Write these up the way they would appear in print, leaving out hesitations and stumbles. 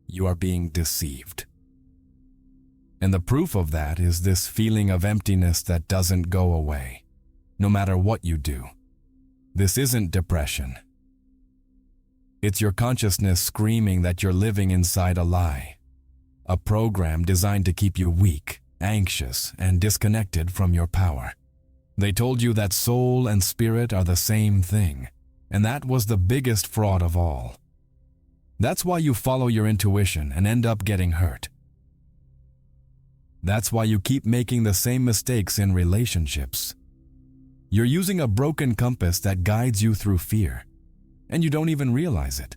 you are being deceived. And the proof of that is this feeling of emptiness that doesn't go away, no matter what you do. This isn't depression. It's your consciousness screaming that you're living inside a lie, a program designed to keep you weak, anxious, and disconnected from your power. They told you that soul and spirit are the same thing, and that was the biggest fraud of all. That's why you follow your intuition and end up getting hurt. That's why you keep making the same mistakes in relationships. You're using a broken compass that guides you through fear, and you don't even realize it.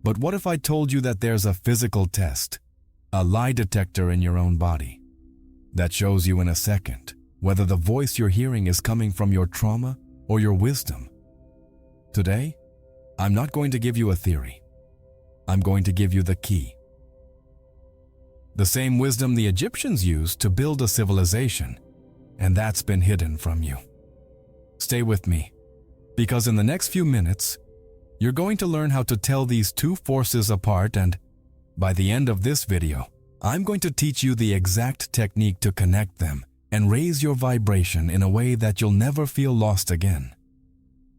But what if I told you that there's a physical test, a lie detector in your own body, that shows you in a second whether the voice you're hearing is coming from your trauma or your wisdom? Today, I'm not going to give you a theory. I'm going to give you the key. The same wisdom the Egyptians used to build a civilization, and that's been hidden from you. Stay with me, because in the next few minutes, you're going to learn how to tell these two forces apart, and by the end of this video, I'm going to teach you the exact technique to connect them and raise your vibration in a way that you'll never feel lost again.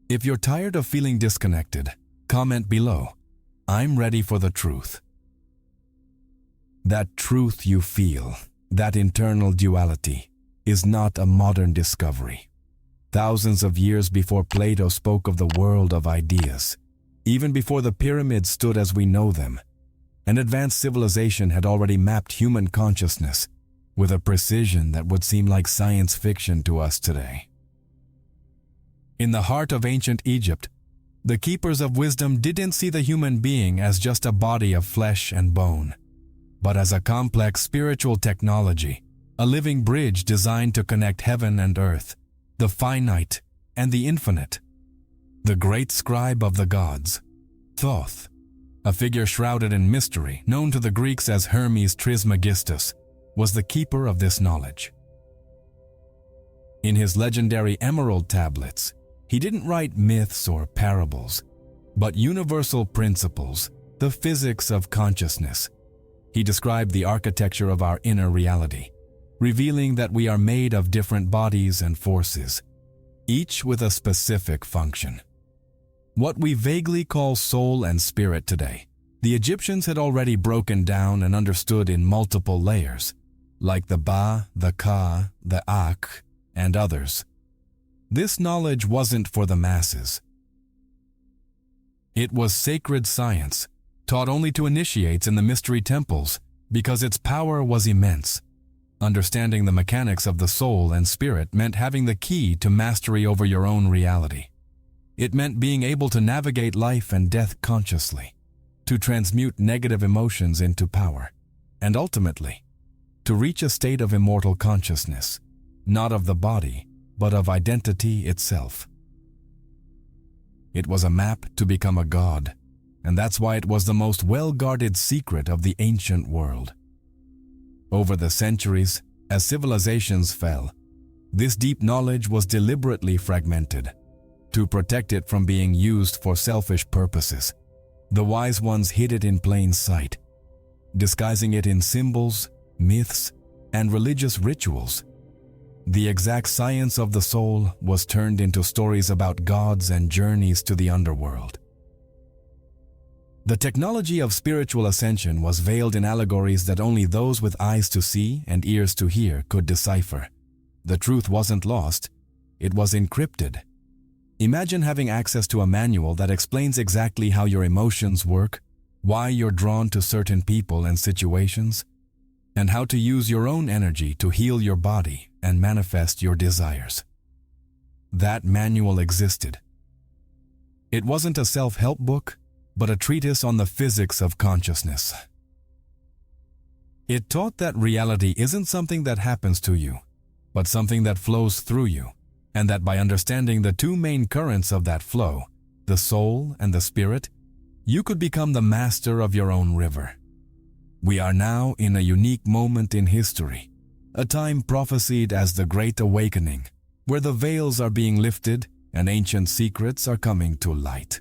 If you're tired of feeling disconnected, comment below. I'm ready for the truth. That truth you feel, that internal duality, is not a modern discovery. Thousands of years before Plato spoke of the world of ideas, even before the pyramids stood as we know them, an advanced civilization had already mapped human consciousness with a precision that would seem like science fiction to us today. In the heart of ancient Egypt, the keepers of wisdom didn't see the human being as just a body of flesh and bone, but as a complex spiritual technology, a living bridge designed to connect heaven and earth, the finite and the infinite. The great scribe of the gods, Thoth, a figure shrouded in mystery, known to the Greeks as Hermes Trismegistus, was the keeper of this knowledge. In his legendary emerald tablets, he didn't write myths or parables, but universal principles, the physics of consciousness. He described the architecture of our inner reality, revealing that we are made of different bodies and forces, each with a specific function. What we vaguely call soul and spirit today, the Egyptians had already broken down and understood in multiple layers, like the Ba, the Ka, the Ak, and others. This knowledge wasn't for the masses. It was sacred science, taught only to initiates in the mystery temples, because its power was immense. Understanding the mechanics of the soul and spirit meant having the key to mastery over your own reality. It meant being able to navigate life and death consciously, to transmute negative emotions into power, and ultimately, to reach a state of immortal consciousness, not of the body, but of identity itself. It was a map to become a god, and that's why it was the most well-guarded secret of the ancient world. Over the centuries, as civilizations fell, this deep knowledge was deliberately fragmented, to protect it from being used for selfish purposes. The wise ones hid it in plain sight, disguising it in symbols, myths, and religious rituals. The exact science of the soul was turned into stories about gods and journeys to the underworld. The technology of spiritual ascension was veiled in allegories that only those with eyes to see and ears to hear could decipher. The truth wasn't lost, it was encrypted. Imagine having access to a manual that explains exactly how your emotions work, why you're drawn to certain people and situations, and how to use your own energy to heal your body and manifest your desires. That manual existed. It wasn't a self-help book, but a treatise on the physics of consciousness. It taught that reality isn't something that happens to you, but something that flows through you, and that by understanding the two main currents of that flow, the soul and the spirit, you could become the master of your own river. We are now in a unique moment in history, a time prophesied as the Great Awakening, where the veils are being lifted and ancient secrets are coming to light.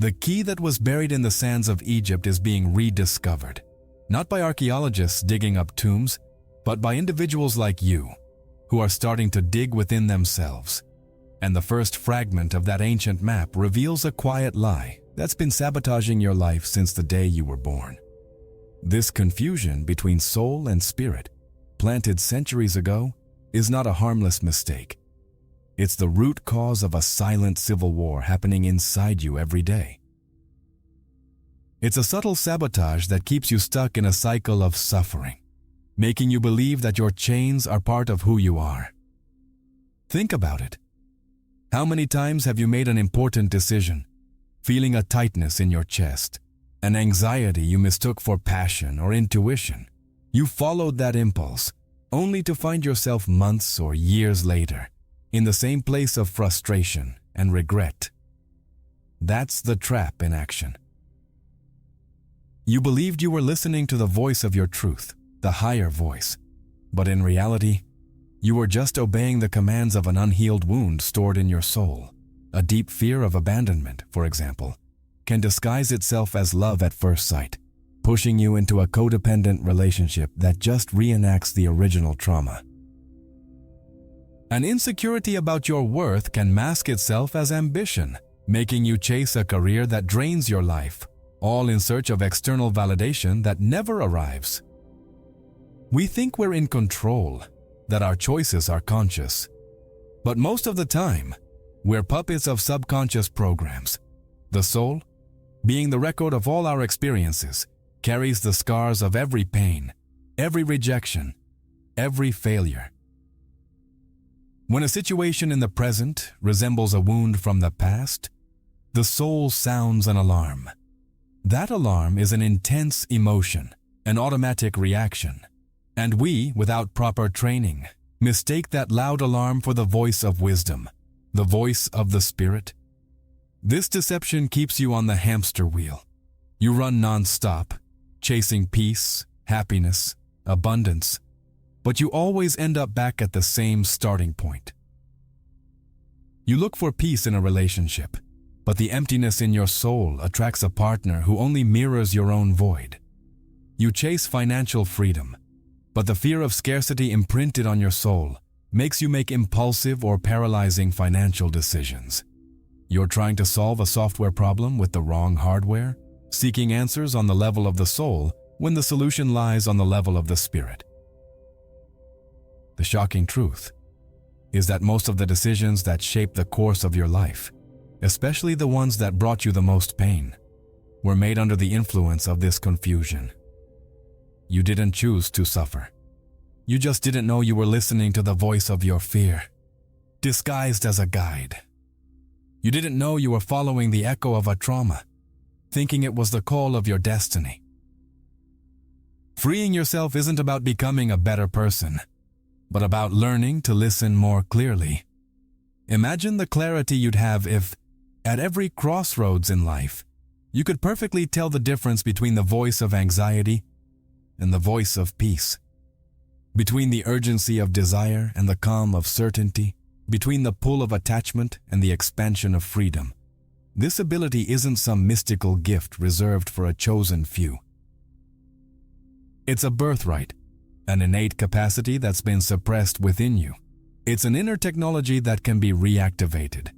The key that was buried in the sands of Egypt is being rediscovered, not by archaeologists digging up tombs, but by individuals like you, who are starting to dig within themselves. And the first fragment of that ancient map reveals a quiet lie that's been sabotaging your life since the day you were born. This confusion between soul and spirit, planted centuries ago, is not a harmless mistake. It's the root cause of a silent civil war happening inside you every day. It's a subtle sabotage that keeps you stuck in a cycle of suffering, making you believe that your chains are part of who you are. Think about it. How many times have you made an important decision, feeling a tightness in your chest, an anxiety you mistook for passion or intuition? You followed that impulse, only to find yourself months or years later in the same place of frustration and regret. That's the trap in action. You believed you were listening to the voice of your truth, the higher voice, but in reality, you were just obeying the commands of an unhealed wound stored in your soul. A deep fear of abandonment, for example, can disguise itself as love at first sight, pushing you into a codependent relationship that just reenacts the original trauma. An insecurity about your worth can mask itself as ambition, making you chase a career that drains your life, all in search of external validation that never arrives. We think we're in control, that our choices are conscious. But most of the time, we're puppets of subconscious programs. The soul, being the record of all our experiences, carries the scars of every pain, every rejection, every failure. When a situation in the present resembles a wound from the past, the soul sounds an alarm. That alarm is an intense emotion, an automatic reaction. And we, without proper training, mistake that loud alarm for the voice of wisdom, the voice of the spirit. This deception keeps you on the hamster wheel. You run non-stop, chasing peace, happiness, abundance, but you always end up back at the same starting point. You look for peace in a relationship, but the emptiness in your soul attracts a partner who only mirrors your own void. You chase financial freedom, but the fear of scarcity imprinted on your soul makes you make impulsive or paralyzing financial decisions. You're trying to solve a software problem with the wrong hardware, seeking answers on the level of the soul when the solution lies on the level of the spirit. The shocking truth is that most of the decisions that shape the course of your life, especially the ones that brought you the most pain, were made under the influence of this confusion. You didn't choose to suffer. You just didn't know you were listening to the voice of your fear, disguised as a guide. You didn't know you were following the echo of a trauma, thinking it was the call of your destiny. Freeing yourself isn't about becoming a better person, but about learning to listen more clearly. Imagine the clarity you'd have if, at every crossroads in life, you could perfectly tell the difference between the voice of anxiety and the voice of peace, between the urgency of desire and the calm of certainty, between the pull of attachment and the expansion of freedom. This ability isn't some mystical gift reserved for a chosen few. It's a birthright, an innate capacity that's been suppressed within you. It's an inner technology that can be reactivated.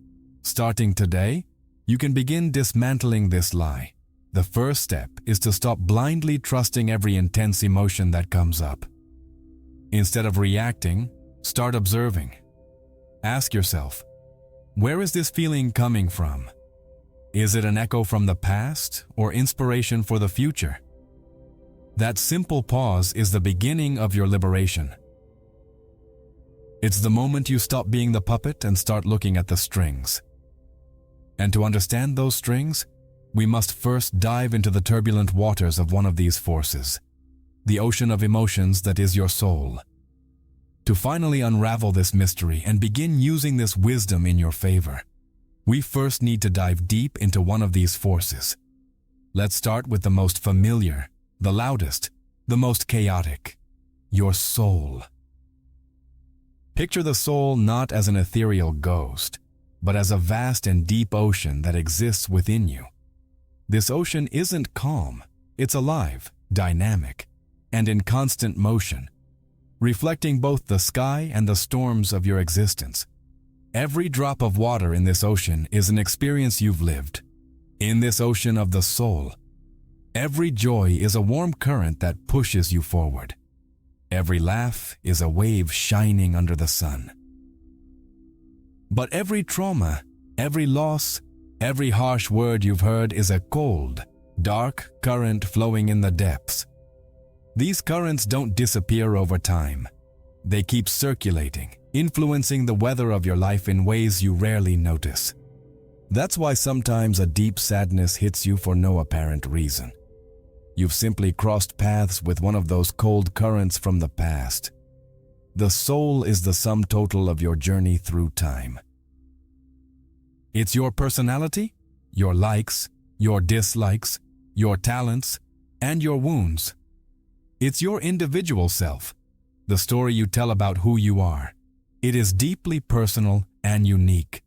Starting today, you can begin dismantling this lie. The first step is to stop blindly trusting every intense emotion that comes up. Instead of reacting, start observing. Ask yourself, where is this feeling coming from? Is it an echo from the past or inspiration for the future? That simple pause is the beginning of your liberation. It's the moment you stop being the puppet and start looking at the strings. And to understand those strings, we must first dive into the turbulent waters of one of these forces, the ocean of emotions that is your soul. To finally unravel this mystery and begin using this wisdom in your favor, we first need to dive deep into one of these forces. Let's start with the most familiar, the loudest, the most chaotic, your soul. Picture the soul not as an ethereal ghost, but as a vast and deep ocean that exists within you, This ocean isn't calm. It's alive, dynamic, and in constant motion, reflecting both the sky and the storms of your existence. Every drop of water in this ocean is an experience you've lived. In this ocean of the soul, every joy is a warm current that pushes you forward. Every laugh is a wave shining under the sun. But every trauma, every loss, every harsh word you've heard is a cold, dark current flowing in the depths. These currents don't disappear over time. They keep circulating, influencing the weather of your life in ways you rarely notice. That's why sometimes a deep sadness hits you for no apparent reason. You've simply crossed paths with one of those cold currents from the past. The soul is the sum total of your journey through time. It's your personality, your likes, your dislikes, your talents, and your wounds. It's your individual self, the story you tell about who you are. It is deeply personal and unique.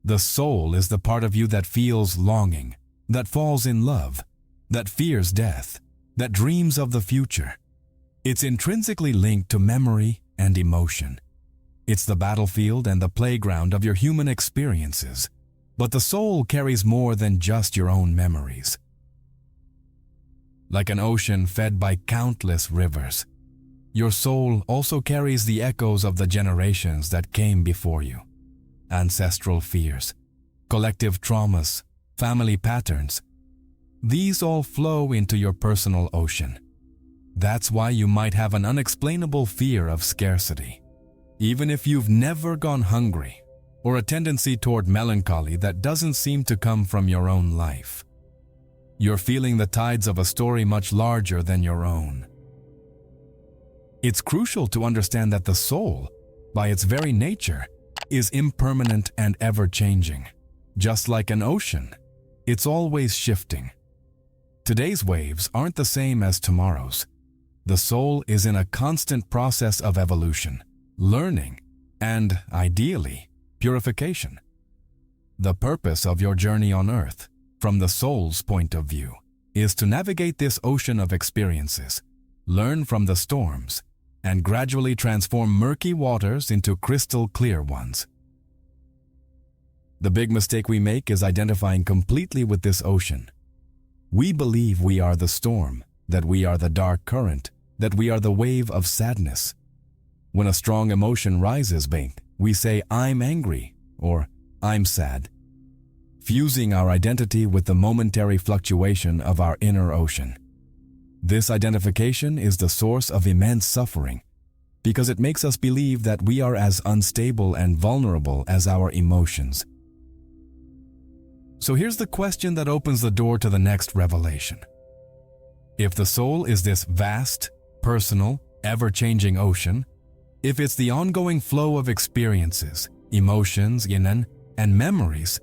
The soul is the part of you that feels longing, that falls in love, that fears death, that dreams of the future. It's intrinsically linked to memory and emotion. It's the battlefield and the playground of your human experiences. But the soul carries more than just your own memories. Like an ocean fed by countless rivers, your soul also carries the echoes of the generations that came before you. Ancestral fears, collective traumas, family patterns. These all flow into your personal ocean. That's why you might have an unexplainable fear of scarcity, even if you've never gone hungry, or a tendency toward melancholy that doesn't seem to come from your own life. You're feeling the tides of a story much larger than your own. It's crucial to understand that the soul, by its very nature, is impermanent and ever-changing. Just like an ocean, it's always shifting. Today's waves aren't the same as tomorrow's. The soul is in a constant process of evolution, learning, and, ideally, purification. The purpose of your journey on earth, from the soul's point of view, is to navigate this ocean of experiences, learn from the storms, and gradually transform murky waters into crystal clear ones. The big mistake we make is identifying completely with this ocean. We believe we are the storm, that we are the dark current, that we are the wave of sadness. When a strong emotion rises, we say, "I'm angry," or "I'm sad," fusing our identity with the momentary fluctuation of our inner ocean. This identification is the source of immense suffering because it makes us believe that we are as unstable and vulnerable as our emotions. So here's the question that opens the door to the next revelation. If the soul is this vast, personal, ever-changing ocean, if it's the ongoing flow of experiences, emotions, and memories,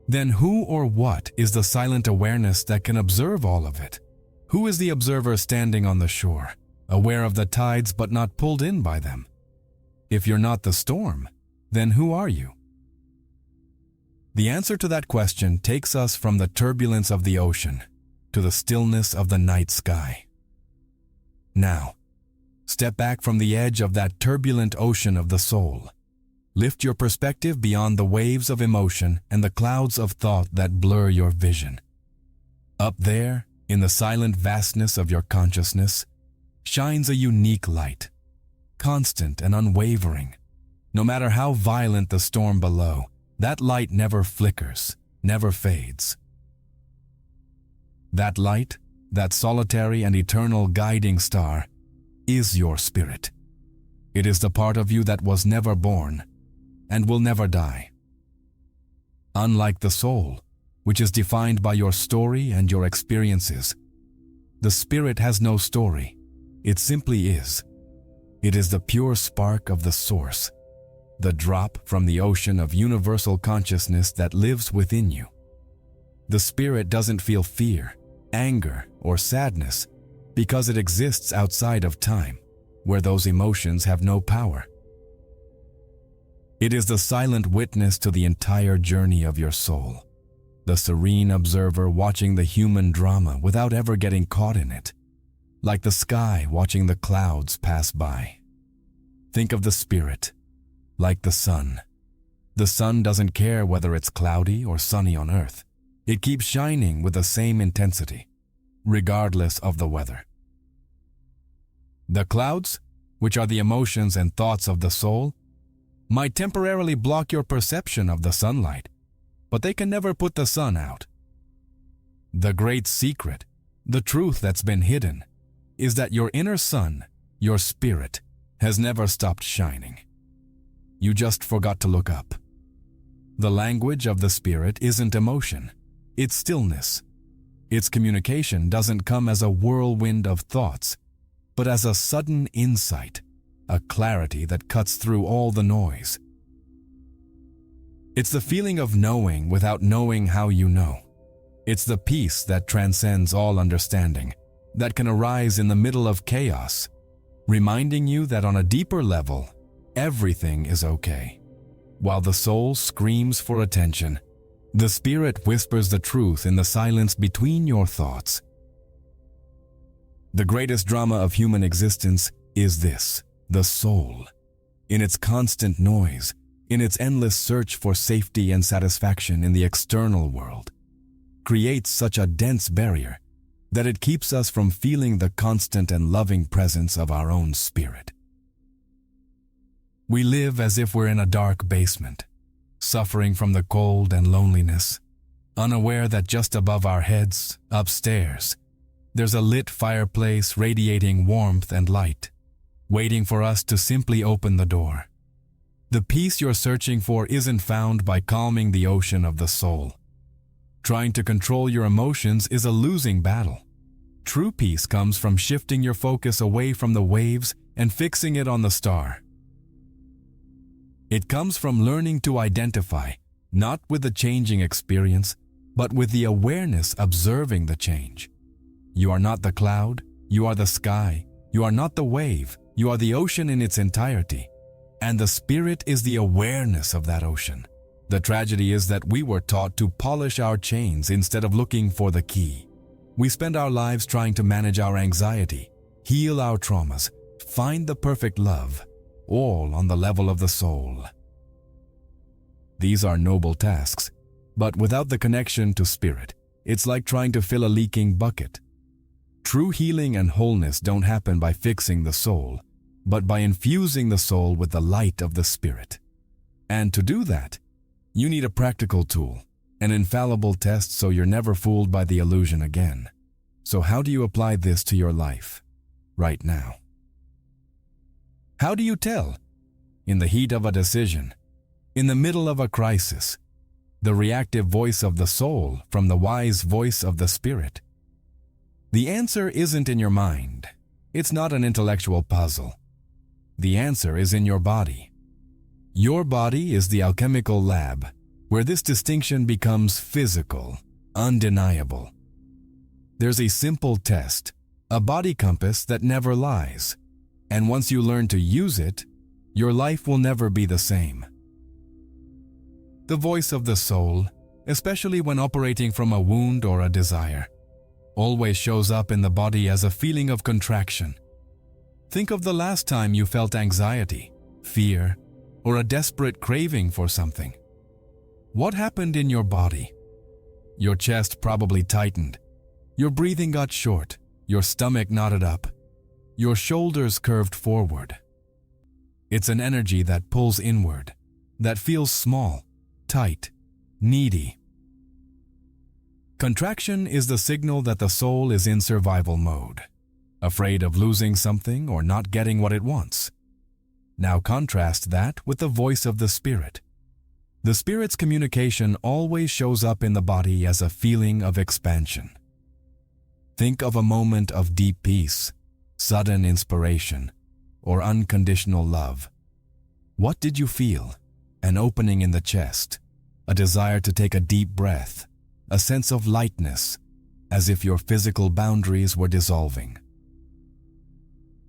then who or what is the silent awareness that can observe all of it? Who is the observer standing on the shore, aware of the tides but not pulled in by them? If you're not the storm, then who are you? The answer to that question takes us from the turbulence of the ocean to the stillness of the night sky. Now, step back from the edge of that turbulent ocean of the soul. Lift your perspective beyond the waves of emotion and the clouds of thought that blur your vision. Up there, in the silent vastness of your consciousness, shines a unique light, constant and unwavering. No matter how violent the storm below, that light never flickers, never fades. That light, that solitary and eternal guiding star, is your spirit. It is the part of you that was never born and will never die. Unlike the soul, which is defined by your story and your experiences, the spirit has no story. It simply is. It is the pure spark of the source, the drop from the ocean of universal consciousness that lives within you. The spirit doesn't feel fear, anger, or sadness because it exists outside of time, where those emotions have no power. It is the silent witness to the entire journey of your soul. the serene observer watching the human drama without ever getting caught in it, like the sky watching the clouds pass by. Think of the spirit, like the sun. The sun doesn't care whether it's cloudy or sunny on earth. It keeps shining with the same intensity, regardless of the weather. The clouds, which are the emotions and thoughts of the soul, might temporarily block your perception of the sunlight, but they can never put the sun out. The great secret, the truth that's been hidden, is that your inner sun, your spirit, has never stopped shining. You just forgot to look up. The language of the spirit isn't emotion, it's stillness. Its communication doesn't come as a whirlwind of thoughts, but as a sudden insight, a clarity that cuts through all the noise. It's the feeling of knowing without knowing how you know. It's the peace that transcends all understanding, that can arise in the middle of chaos, reminding you that on a deeper level, everything is okay. While the soul screams for attention, the spirit whispers the truth in the silence between your thoughts. The greatest drama of human existence is this, the soul. In its constant noise, in its endless search for safety and satisfaction in the external world, creates such a dense barrier that it keeps us from feeling the constant and loving presence of our own spirit. We live as if we're in a dark basement, suffering from the cold and loneliness, unaware that just above our heads, upstairs, there's a lit fireplace radiating warmth and light, waiting for us to simply open the door. The peace you're searching for isn't found by calming the ocean of the soul. Trying to control your emotions is a losing battle. True peace comes from shifting your focus away from the waves and fixing it on the star. It comes from learning to identify, not with the changing experience, but with the awareness observing the change. You are not the cloud, you are the sky. You are not the wave, you are the ocean in its entirety. And the spirit is the awareness of that ocean. The tragedy is that we were taught to polish our chains instead of looking for the key. We spend our lives trying to manage our anxiety, heal our traumas, find the perfect love, all on the level of the soul. These are noble tasks, but without the connection to spirit, it's like trying to fill a leaking bucket. True healing and wholeness don't happen by fixing the soul, but by infusing the soul with the light of the spirit. And to do that, you need a practical tool, an infallible test so you're never fooled by the illusion again. So how do you apply this to your life, right now? How do you tell? In the heat of a decision, in the middle of a crisis, the reactive voice of the soul from the wise voice of the spirit. The answer isn't in your mind. It's not an intellectual puzzle. The answer is in your body. Your body is the alchemical lab, where this distinction becomes physical, undeniable. There's a simple test, a body compass that never lies. And once you learn to use it, your life will never be the same. The voice of the soul, especially when operating from a wound or a desire, always shows up in the body as a feeling of contraction. Think of the last time you felt anxiety, fear, or a desperate craving for something. What happened in your body? Your chest probably tightened. Your breathing got short. Your stomach knotted up. Your shoulders curved forward. It's an energy that pulls inward, that feels small, tight, needy. Contraction is the signal that the soul is in survival mode, afraid of losing something or not getting what it wants. Now contrast that with the voice of the spirit. The spirit's communication always shows up in the body as a feeling of expansion. Think of a moment of deep peace, sudden inspiration, or unconditional love. What did you feel? An opening in the chest, a desire to take a deep breath, a sense of lightness, as if your physical boundaries were dissolving.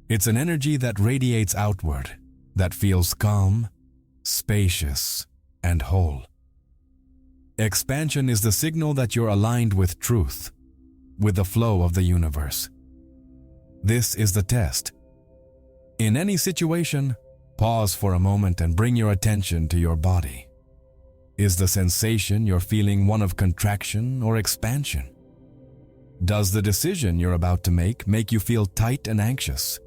It's an energy that radiates outward, that feels calm, spacious, and whole. Expansion is the signal that you're aligned with truth, with the flow of the universe. This is the test. In any situation, pause for a moment and bring your attention to your body. Is the sensation you're feeling one of contraction or expansion? Does the decision you're about to make you feel tight and anxious,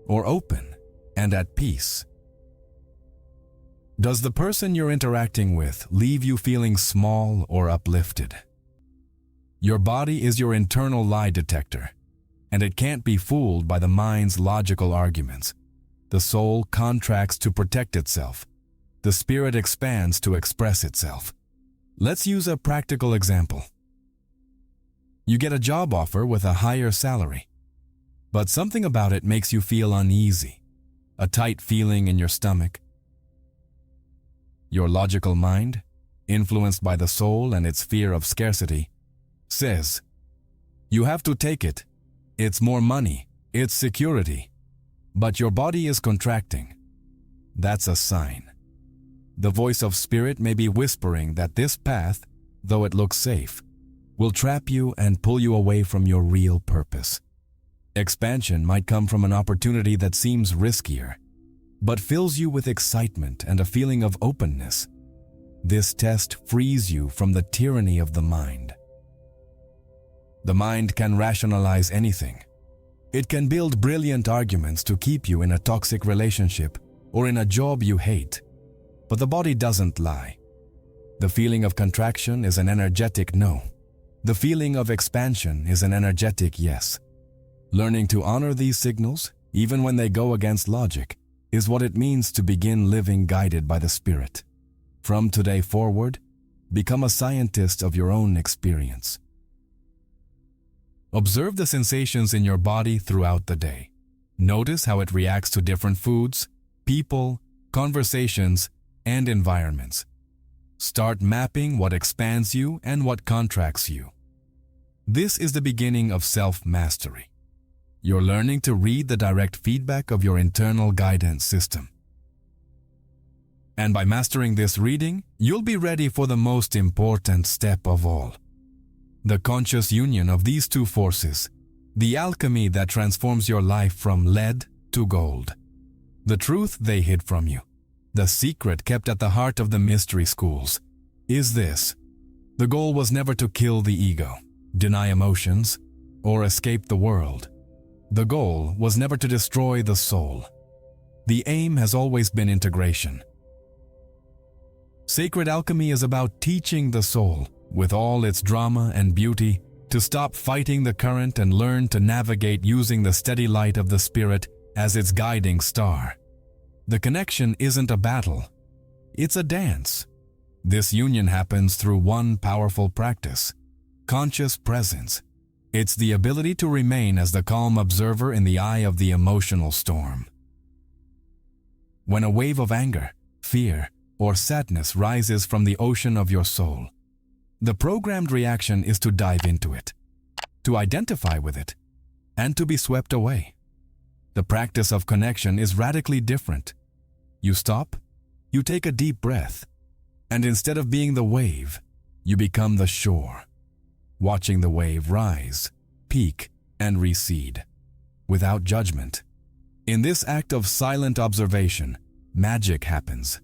or open and at peace? Does the person you're interacting with leave you feeling small or uplifted? Your body is your internal lie detector, and it can't be fooled by the mind's logical arguments. The soul contracts to protect itself. The spirit expands to express itself. Let's use a practical example. You get a job offer with a higher salary, but something about it makes you feel uneasy, a tight feeling in your stomach. Your logical mind, influenced by the soul and its fear of scarcity, says, "You have to take it. It's more money. It's security." But your body is contracting. That's a sign. The voice of spirit may be whispering that this path, though it looks safe, will trap you and pull you away from your real purpose. Expansion might come from an opportunity that seems riskier, but fills you with excitement and a feeling of openness. This test frees you from the tyranny of the mind. The mind can rationalize anything. It can build brilliant arguments to keep you in a toxic relationship or in a job you hate. But the body doesn't lie. The feeling of contraction is an energetic no. The feeling of expansion is an energetic yes. Learning to honor these signals, even when they go against logic, is what it means to begin living guided by the Spirit. From today forward, become a scientist of your own experience. Observe the sensations in your body throughout the day. Notice how it reacts to different foods, people, conversations, and environments. Start mapping what expands you and what contracts you. This is the beginning of self-mastery. You're learning to read the direct feedback of your internal guidance system. And by mastering this reading, you'll be ready for the most important step of all. The conscious union of these two forces, the alchemy that transforms your life from lead to gold. The truth they hid from you, the secret kept at the heart of the mystery schools, is this. The goal was never to kill the ego, deny emotions, or escape the world. The goal was never to destroy the soul. The aim has always been integration. Sacred alchemy is about teaching the soul, with all its drama and beauty, to stop fighting the current and learn to navigate using the steady light of the Spirit as its guiding star. The connection isn't a battle, it's a dance. This union happens through one powerful practice, conscious presence. It's the ability to remain as the calm observer in the eye of the emotional storm. When a wave of anger, fear, or sadness rises from the ocean of your soul, the programmed reaction is to dive into it, to identify with it, and to be swept away. The practice of connection is radically different. You stop, you take a deep breath, and instead of being the wave, you become the shore, watching the wave rise, peak, and recede, without judgment. In this act of silent observation, magic happens.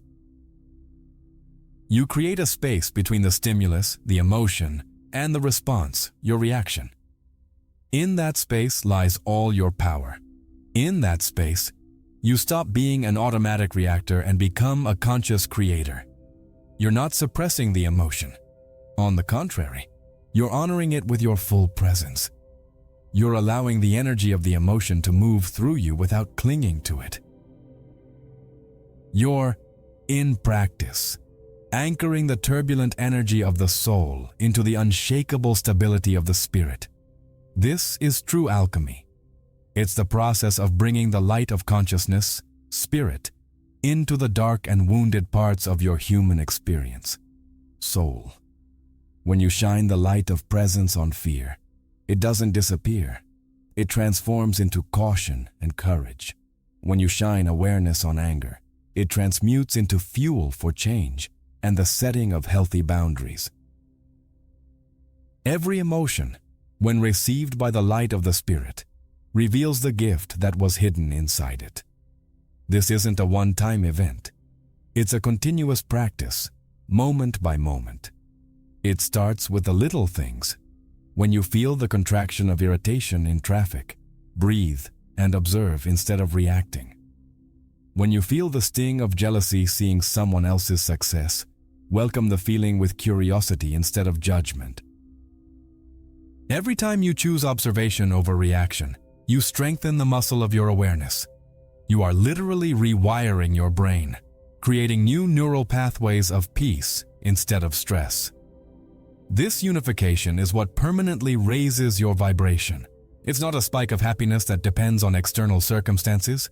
You create a space between the stimulus, the emotion, and the response, your reaction. In that space lies all your power. In that space, you stop being an automatic reactor and become a conscious creator. You're not suppressing the emotion. On the contrary, you're honoring it with your full presence. You're allowing the energy of the emotion to move through you without clinging to it. You're, in practice, anchoring the turbulent energy of the soul into the unshakable stability of the spirit. This is true alchemy. It's the process of bringing the light of consciousness, spirit, into the dark and wounded parts of your human experience, soul. When you shine the light of presence on fear, it doesn't disappear. It transforms into caution and courage. When you shine awareness on anger, it transmutes into fuel for change and the setting of healthy boundaries. Every emotion, when received by the light of the Spirit, reveals the gift that was hidden inside it. This isn't a one-time event. It's a continuous practice, moment by moment. It starts with the little things. When you feel the contraction of irritation in traffic, breathe and observe instead of reacting. When you feel the sting of jealousy seeing someone else's success, welcome the feeling with curiosity instead of judgment. Every time you choose observation over reaction, you strengthen the muscle of your awareness. You are literally rewiring your brain, creating new neural pathways of peace instead of stress. This unification is what permanently raises your vibration. It's not a spike of happiness that depends on external circumstances,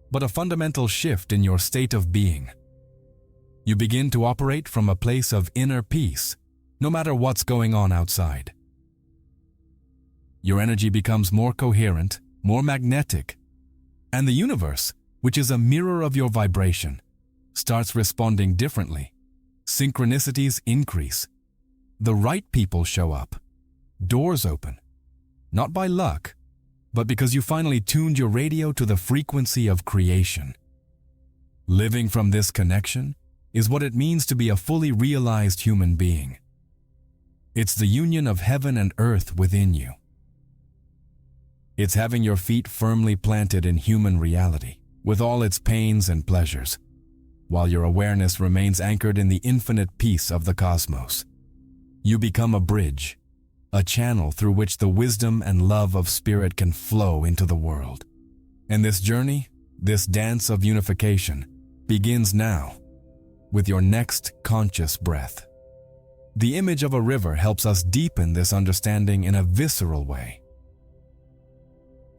but a fundamental shift in your state of being. You begin to operate from a place of inner peace, no matter what's going on outside. Your energy becomes more coherent, more magnetic, and the universe, which is a mirror of your vibration, starts responding differently. Synchronicities increase. The right people show up. Doors open. Not by luck, but because you finally tuned your radio to the frequency of creation. Living from this connection is what it means to be a fully realized human being. It's the union of heaven and earth within you. It's having your feet firmly planted in human reality, with all its pains and pleasures, while your awareness remains anchored in the infinite peace of the cosmos. You become a bridge, a channel through which the wisdom and love of Spirit can flow into the world. And this journey, this dance of unification, begins now, with your next conscious breath. The image of a river helps us deepen this understanding in a visceral way.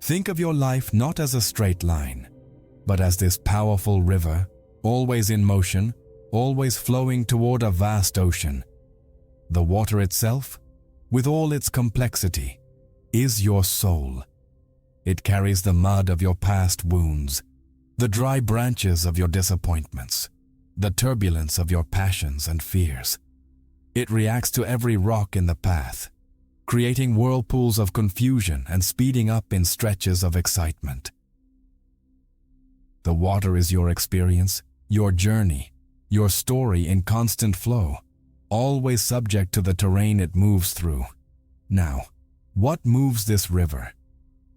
Think of your life not as a straight line, but as this powerful river, always in motion, always flowing toward a vast ocean. The water itself, with all its complexity, is your soul. It carries the mud of your past wounds, the dry branches of your disappointments, the turbulence of your passions and fears. It reacts to every rock in the path, creating whirlpools of confusion and speeding up in stretches of excitement. The water is your experience, your journey, your story in constant flow, always subject to the terrain it moves through. Now, what moves this river?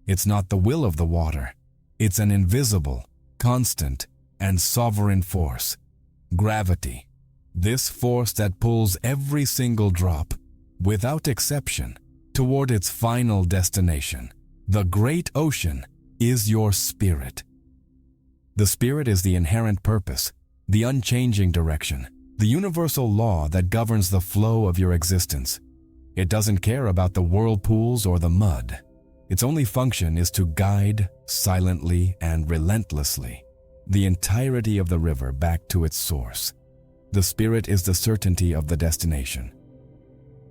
It's not the will of the water. It's an invisible, constant, and sovereign force. Gravity. This force that pulls every single drop, without exception, toward its final destination. The great ocean is your spirit. The spirit is the inherent purpose, the unchanging direction, the universal law that governs the flow of your existence. It doesn't care about the whirlpools or the mud. Its only function is to guide, silently and relentlessly, the entirety of the river back to its source. The spirit is the certainty of the destination.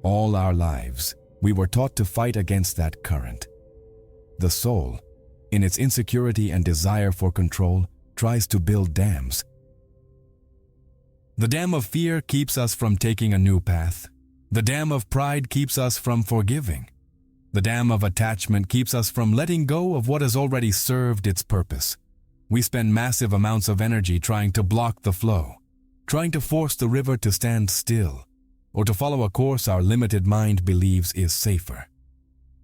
All our lives, we were taught to fight against that current. The soul, in its insecurity and desire for control, tries to build dams. The dam of fear keeps us from taking a new path. The dam of pride keeps us from forgiving. The dam of attachment keeps us from letting go of what has already served its purpose. We spend massive amounts of energy trying to block the flow, trying to force the river to stand still, or to follow a course our limited mind believes is safer.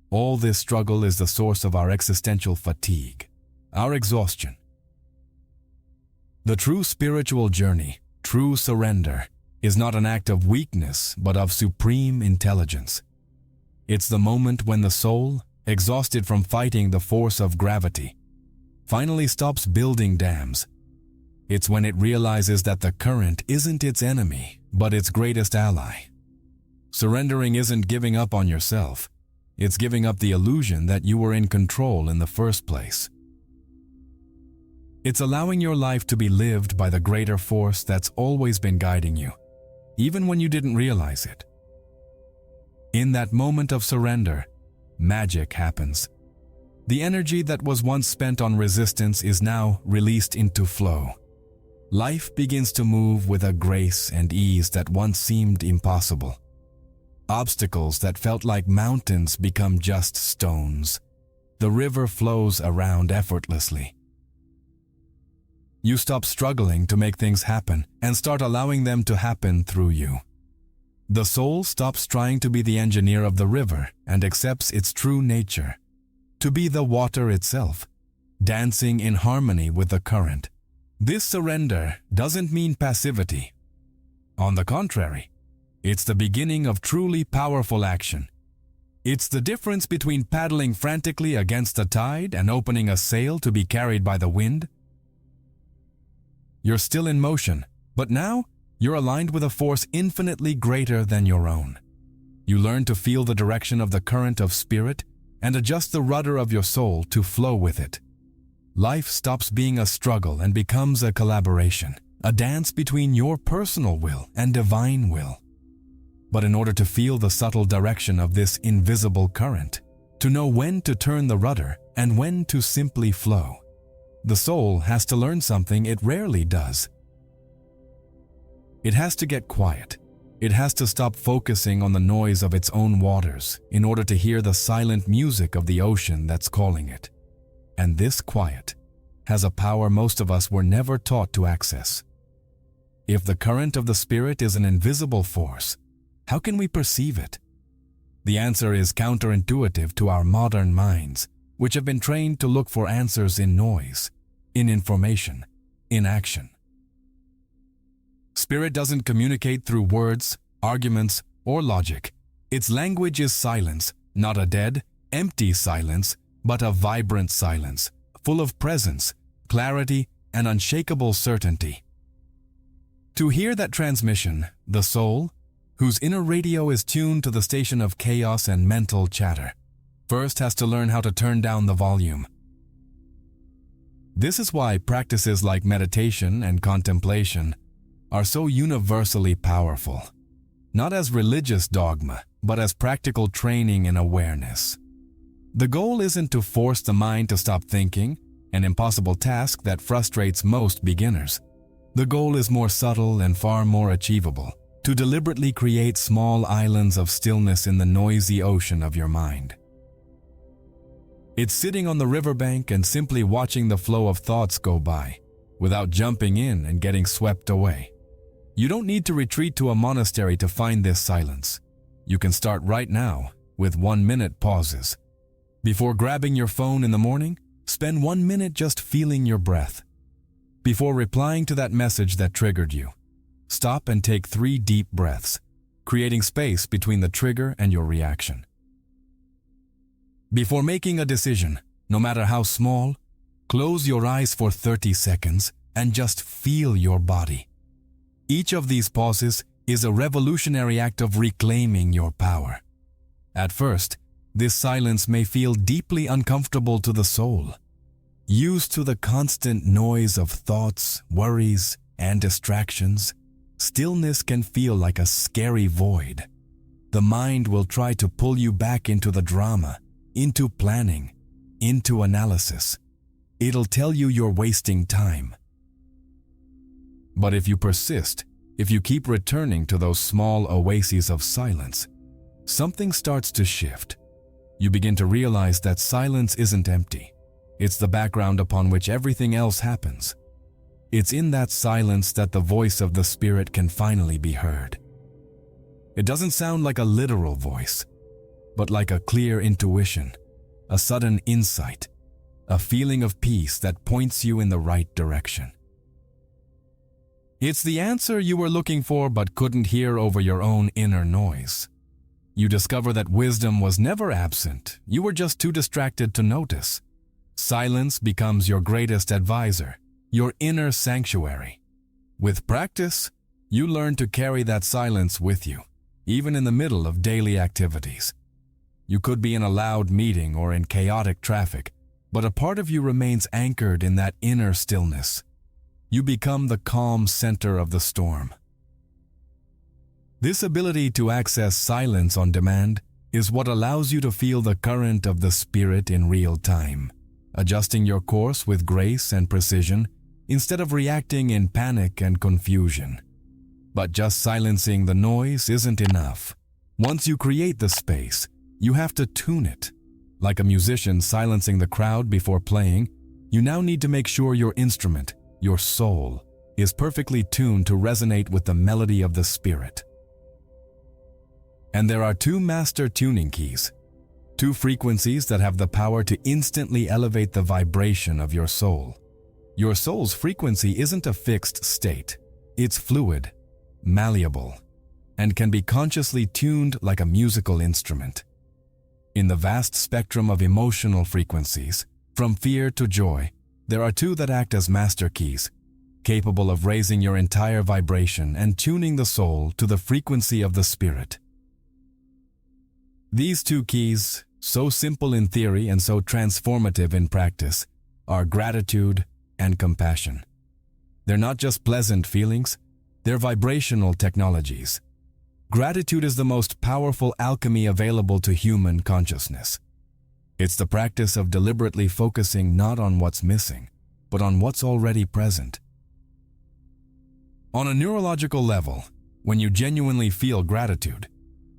All this struggle is the source of our existential fatigue, our exhaustion. The true spiritual journey, true surrender, is not an act of weakness but of supreme intelligence. It's the moment when the soul, exhausted from fighting the force of gravity, finally stops building dams. It's when it realizes that the current isn't its enemy, but its greatest ally. Surrendering isn't giving up on yourself. It's giving up the illusion that you were in control in the first place. It's allowing your life to be lived by the greater force that's always been guiding you, even when you didn't realize it. In that moment of surrender, magic happens. The energy that was once spent on resistance is now released into flow. Life begins to move with a grace and ease that once seemed impossible. Obstacles that felt like mountains become just stones. The river flows around effortlessly. You stop struggling to make things happen and start allowing them to happen through you. The soul stops trying to be the engineer of the river and accepts its true nature, to be the water itself, dancing in harmony with the current. This surrender doesn't mean passivity. On the contrary, it's the beginning of truly powerful action. It's the difference between paddling frantically against the tide and opening a sail to be carried by the wind. You're still in motion, but now you're aligned with a force infinitely greater than your own. You learn to feel the direction of the current of spirit and adjust the rudder of your soul to flow with it. Life stops being a struggle and becomes a collaboration, a dance between your personal will and divine will. But in order to feel the subtle direction of this invisible current, to know when to turn the rudder and when to simply flow, the soul has to learn something it rarely does. It has to get quiet. It has to stop focusing on the noise of its own waters in order to hear the silent music of the ocean that's calling it. And this quiet has a power most of us were never taught to access. If the current of the spirit is an invisible force, how can we perceive it? The answer is counterintuitive to our modern minds, which have been trained to look for answers in noise, in information, in action. Spirit doesn't communicate through words, arguments, or logic. Its language is silence, not a dead, empty silence, but a vibrant silence, full of presence, clarity, and unshakable certainty. To hear that transmission, the soul, whose inner radio is tuned to the station of chaos and mental chatter, first has to learn how to turn down the volume. This is why practices like meditation and contemplation are so universally powerful, not as religious dogma, but as practical training in awareness. The goal isn't to force the mind to stop thinking, an impossible task that frustrates most beginners. The goal is more subtle and far more achievable, to deliberately create small islands of stillness in the noisy ocean of your mind. It's sitting on the riverbank and simply watching the flow of thoughts go by, without jumping in and getting swept away. You don't need to retreat to a monastery to find this silence. You can start right now with 1-minute pauses. Before grabbing your phone in the morning, spend 1 minute just feeling your breath. Before replying to that message that triggered you, stop and take 3 deep breaths, creating space between the trigger and your reaction. Before making a decision, no matter how small, close your eyes for 30 seconds and just feel your body. Each of these pauses is a revolutionary act of reclaiming your power. At first, this silence may feel deeply uncomfortable to the soul. Used to the constant noise of thoughts, worries, and distractions, stillness can feel like a scary void. The mind will try to pull you back into the drama, into planning, into analysis. It'll tell you you're wasting time. But if you persist, if you keep returning to those small oases of silence, something starts to shift. You begin to realize that silence isn't empty. It's the background upon which everything else happens. It's in that silence that the voice of the spirit can finally be heard. It doesn't sound like a literal voice, but like a clear intuition, a sudden insight, a feeling of peace that points you in the right direction. It's the answer you were looking for but couldn't hear over your own inner noise. You discover that wisdom was never absent, you were just too distracted to notice. Silence becomes your greatest advisor, your inner sanctuary. With practice, you learn to carry that silence with you, even in the middle of daily activities. You could be in a loud meeting or in chaotic traffic, but a part of you remains anchored in that inner stillness. You become the calm center of the storm. This ability to access silence on demand is what allows you to feel the current of the spirit in real time, adjusting your course with grace and precision instead of reacting in panic and confusion. But just silencing the noise isn't enough. Once you create the space, you have to tune it. Like a musician silencing the crowd before playing, you now need to make sure your instrument, your soul, is perfectly tuned to resonate with the melody of the spirit. And there are two master tuning keys, two frequencies that have the power to instantly elevate the vibration of your soul. Your soul's frequency isn't a fixed state. It's fluid, malleable, and can be consciously tuned like a musical instrument. In the vast spectrum of emotional frequencies, from fear to joy, there are two that act as master keys, capable of raising your entire vibration and tuning the soul to the frequency of the spirit. These two keys, so simple in theory and so transformative in practice, are gratitude and compassion. They're not just pleasant feelings, they're vibrational technologies. Gratitude is the most powerful alchemy available to human consciousness. It's the practice of deliberately focusing not on what's missing, but on what's already present. On a neurological level, when you genuinely feel gratitude,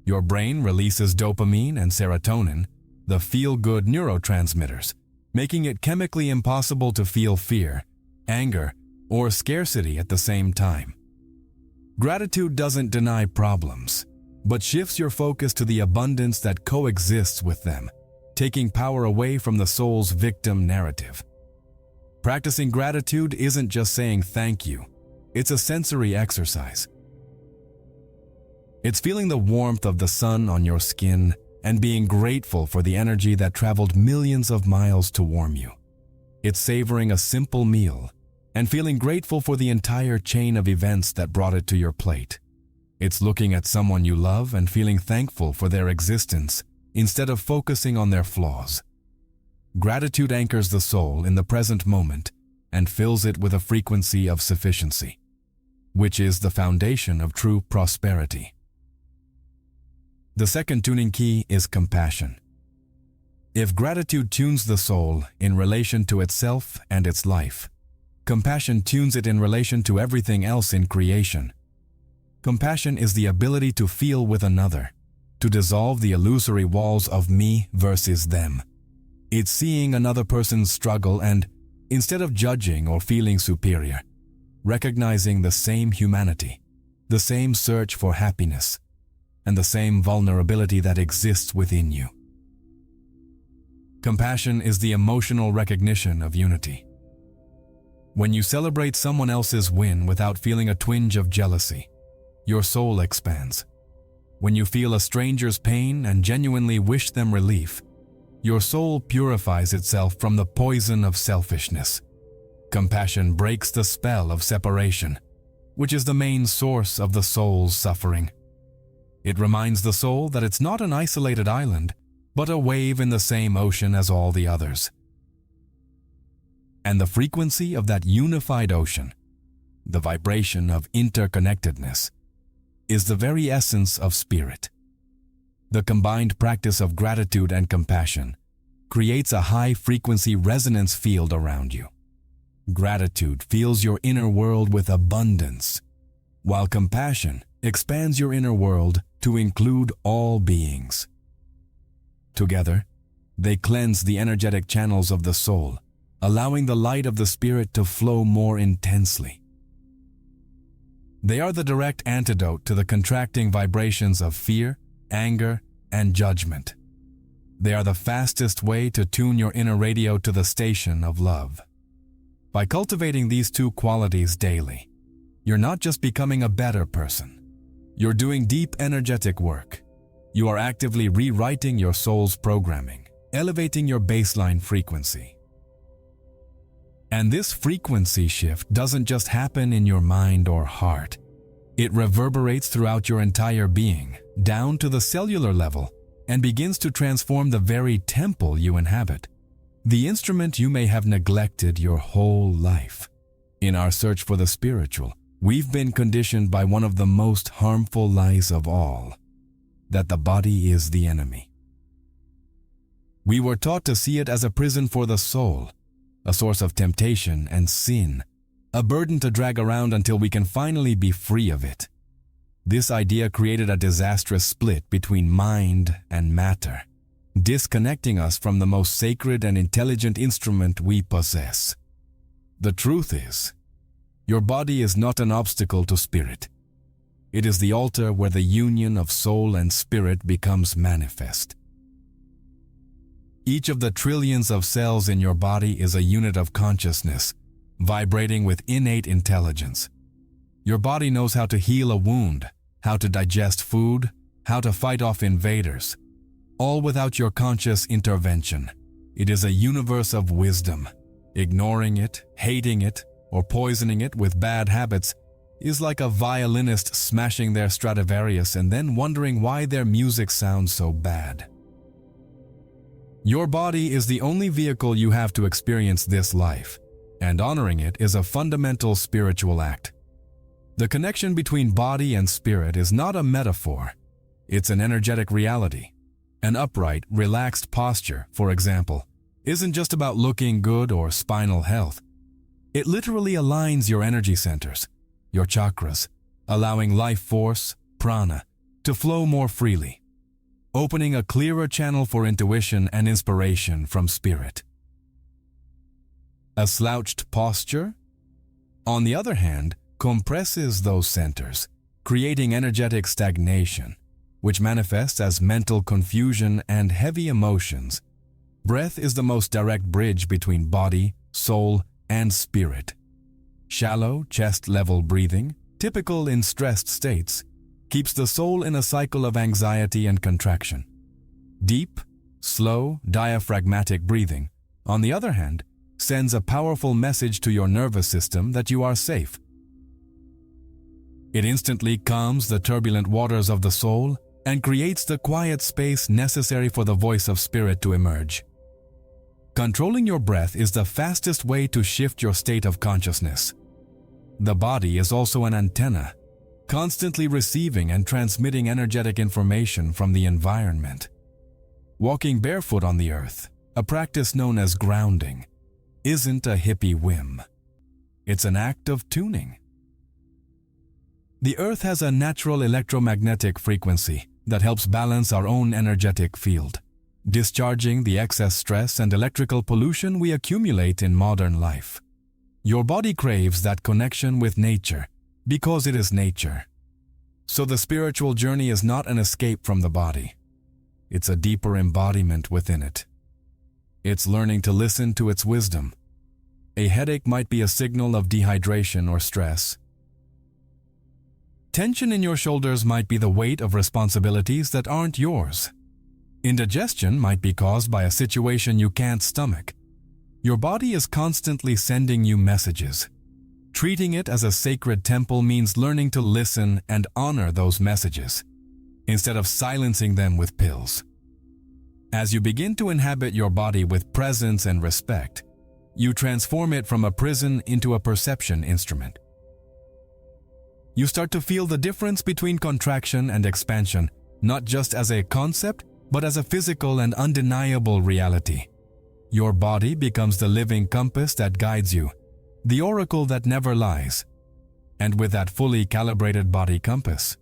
your brain releases dopamine and serotonin, the feel-good neurotransmitters, making it chemically impossible to feel fear, anger, or scarcity at the same time. Gratitude doesn't deny problems, but shifts your focus to the abundance that coexists with them, taking power away from the soul's victim narrative. Practicing gratitude isn't just saying thank you, it's a sensory exercise. It's feeling the warmth of the sun on your skin and being grateful for the energy that traveled millions of miles to warm you. It's savoring a simple meal and feeling grateful for the entire chain of events that brought it to your plate. It's looking at someone you love and feeling thankful for their existence instead of focusing on their flaws. Gratitude anchors the soul in the present moment and fills it with a frequency of sufficiency, which is the foundation of true prosperity. The second tuning key is compassion. If gratitude tunes the soul in relation to itself and its life, compassion tunes it in relation to everything else in creation. Compassion is the ability to feel with another, to dissolve the illusory walls of me versus them. It's seeing another person's struggle and, instead of judging or feeling superior, recognizing the same humanity, the same search for happiness, and the same vulnerability that exists within you. Compassion is the emotional recognition of unity. When you celebrate someone else's win without feeling a twinge of jealousy, your soul expands. When you feel a stranger's pain and genuinely wish them relief, your soul purifies itself from the poison of selfishness. Compassion breaks the spell of separation, which is the main source of the soul's suffering. It reminds the soul that it's not an isolated island, but a wave in the same ocean as all the others. And the frequency of that unified ocean, the vibration of interconnectedness, is the very essence of spirit. The combined practice of gratitude and compassion creates a high-frequency resonance field around you. Gratitude fills your inner world with abundance, while compassion expands your inner world to include all beings. Together, they cleanse the energetic channels of the soul, allowing the light of the spirit to flow more intensely. They are the direct antidote to the contracting vibrations of fear, anger, and judgment. They are the fastest way to tune your inner radio to the station of love. By cultivating these two qualities daily, you're not just becoming a better person. You're doing deep energetic work. You are actively rewriting your soul's programming, elevating your baseline frequency. And this frequency shift doesn't just happen in your mind or heart. It reverberates throughout your entire being, down to the cellular level, and begins to transform the very temple you inhabit, the instrument you may have neglected your whole life. In our search for the spiritual, we've been conditioned by one of the most harmful lies of all, that the body is the enemy. We were taught to see it as a prison for the soul, a source of temptation and sin, a burden to drag around until we can finally be free of it. This idea created a disastrous split between mind and matter, disconnecting us from the most sacred and intelligent instrument we possess. The truth is, your body is not an obstacle to spirit. It is the altar where the union of soul and spirit becomes manifest. Each of the trillions of cells in your body is a unit of consciousness, vibrating with innate intelligence. Your body knows how to heal a wound, how to digest food, how to fight off invaders, all without your conscious intervention. It is a universe of wisdom. Ignoring it, hating it, or poisoning it with bad habits is like a violinist smashing their Stradivarius and then wondering why their music sounds so bad. Your body is the only vehicle you have to experience this life, and honoring it is a fundamental spiritual act. The connection between body and spirit is not a metaphor. It's an energetic reality. An upright, relaxed posture, for example, isn't just about looking good or spinal health. It literally aligns your energy centers, your chakras, allowing life force, prana, to flow more freely, opening a clearer channel for intuition and inspiration from spirit. A slouched posture, on the other hand, compresses those centers, creating energetic stagnation, which manifests as mental confusion and heavy emotions. Breath is the most direct bridge between body, soul, and spirit. Shallow, chest-level breathing, typical in stressed states, keeps the soul in a cycle of anxiety and contraction. Deep, slow, diaphragmatic breathing, on the other hand, sends a powerful message to your nervous system that you are safe. It instantly calms the turbulent waters of the soul and creates the quiet space necessary for the voice of spirit to emerge. Controlling your breath is the fastest way to shift your state of consciousness. The body is also an antenna, constantly receiving and transmitting energetic information from the environment. Walking barefoot on the earth, a practice known as grounding, isn't a hippie whim. It's an act of tuning. The earth has a natural electromagnetic frequency that helps balance our own energetic field, discharging the excess stress and electrical pollution we accumulate in modern life. Your body craves that connection with nature because it is nature. So the spiritual journey is not an escape from the body. It's a deeper embodiment within it. It's learning to listen to its wisdom. A headache might be a signal of dehydration or stress. Tension in your shoulders might be the weight of responsibilities that aren't yours. Indigestion might be caused by a situation you can't stomach. Your body is constantly sending you messages. Treating it as a sacred temple means learning to listen and honor those messages, instead of silencing them with pills. As you begin to inhabit your body with presence and respect, you transform it from a prison into a perception instrument. You start to feel the difference between contraction and expansion, not just as a concept, but as a physical and undeniable reality. Your body becomes the living compass that guides you, the oracle that never lies. And with that fully calibrated body compass,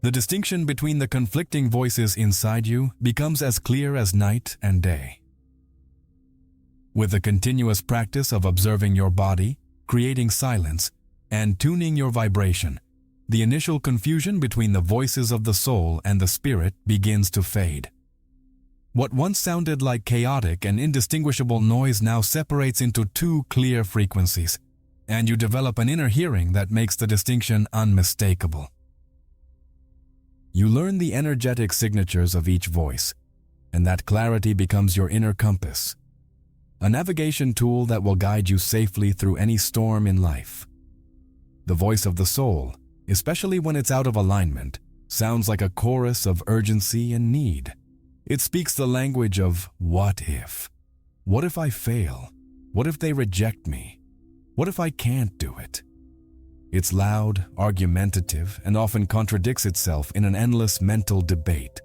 the distinction between the conflicting voices inside you becomes as clear as night and day. With the continuous practice of observing your body, creating silence, and tuning your vibration, the initial confusion between the voices of the soul and the spirit begins to fade. What once sounded like chaotic and indistinguishable noise now separates into two clear frequencies, and you develop an inner hearing that makes the distinction unmistakable. You learn the energetic signatures of each voice, and that clarity becomes your inner compass, a navigation tool that will guide you safely through any storm in life. The voice of the soul, especially when it's out of alignment, sounds like a chorus of urgency and need. It speaks the language of what if. What if I fail? What if they reject me? What if I can't do it? It's loud, argumentative, and often contradicts itself in an endless mental debate.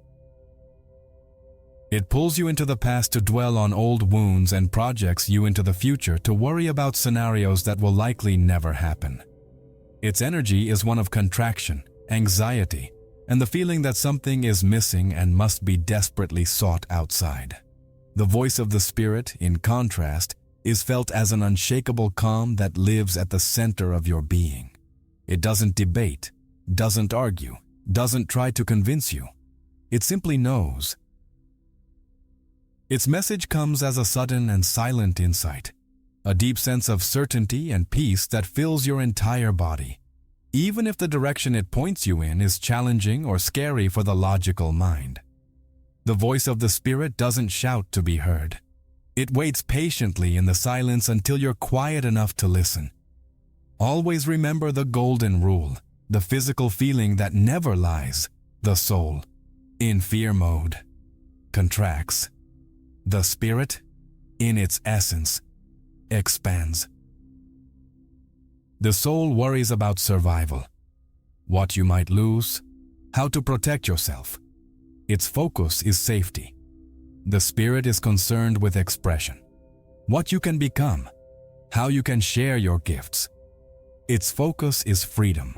It pulls you into the past to dwell on old wounds and projects you into the future to worry about scenarios that will likely never happen. Its energy is one of contraction, anxiety, and the feeling that something is missing and must be desperately sought outside. The voice of the spirit, in contrast, is felt as an unshakable calm that lives at the center of your being. It doesn't debate, doesn't argue, doesn't try to convince you. It simply knows. Its message comes as a sudden and silent insight, a deep sense of certainty and peace that fills your entire body, even if the direction it points you in is challenging or scary for the logical mind. The voice of the spirit doesn't shout to be heard. It waits patiently in the silence until you're quiet enough to listen. Always remember the golden rule, the physical feeling that never lies, the soul, in fear mode, contracts. The spirit, in its essence, expands. The soul worries about survival, what you might lose, how to protect yourself. Its focus is safety. The spirit is concerned with expression, what you can become, how you can share your gifts. Its focus is freedom.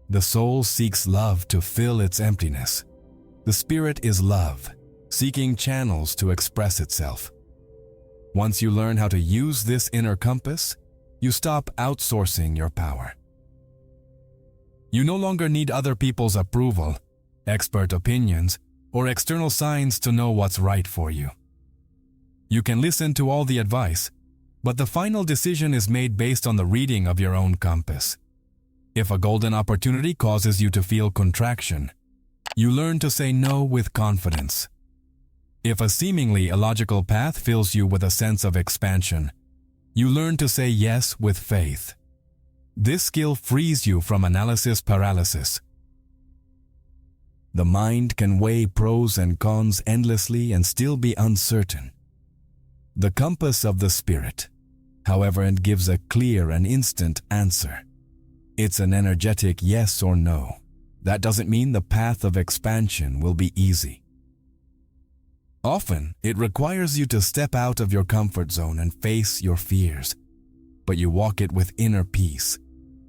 The soul seeks love to fill its emptiness. The spirit is love, seeking channels to express itself. Once you learn how to use this inner compass, you stop outsourcing your power. You no longer need other people's approval, expert opinions, or external signs to know what's right for you. You can listen to all the advice, but the final decision is made based on the reading of your own compass. If a golden opportunity causes you to feel contraction, you learn to say no with confidence. If a seemingly illogical path fills you with a sense of expansion, you learn to say yes with faith. This skill frees you from analysis paralysis. The mind can weigh pros and cons endlessly and still be uncertain. The compass of the spirit, however, it gives a clear and instant answer. It's an energetic yes or no. That doesn't mean the path of expansion will be easy. Often, it requires you to step out of your comfort zone and face your fears, but you walk it with inner peace,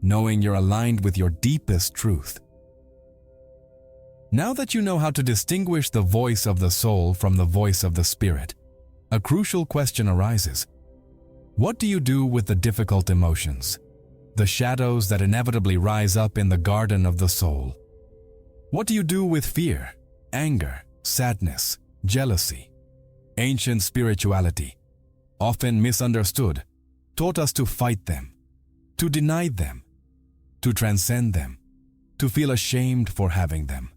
knowing you're aligned with your deepest truth. Now that you know how to distinguish the voice of the soul from the voice of the spirit, a crucial question arises. What do you do with the difficult emotions, the shadows that inevitably rise up in the garden of the soul? What do you do with fear, anger, sadness, jealousy? Ancient spirituality, often misunderstood, taught us to fight them, to deny them, to transcend them, to feel ashamed for having them.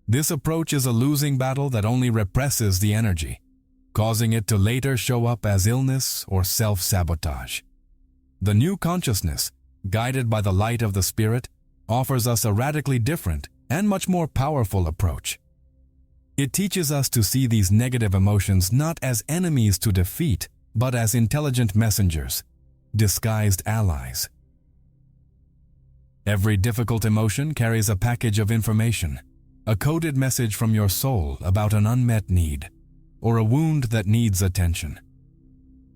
This approach is a losing battle that only represses the energy, causing it to later show up as illness or self-sabotage. The new consciousness, guided by the light of the spirit, offers us a radically different and much more powerful approach. It teaches us to see these negative emotions not as enemies to defeat, but as intelligent messengers, disguised allies. Every difficult emotion carries a package of information, a coded message from your soul about an unmet need, or a wound that needs attention.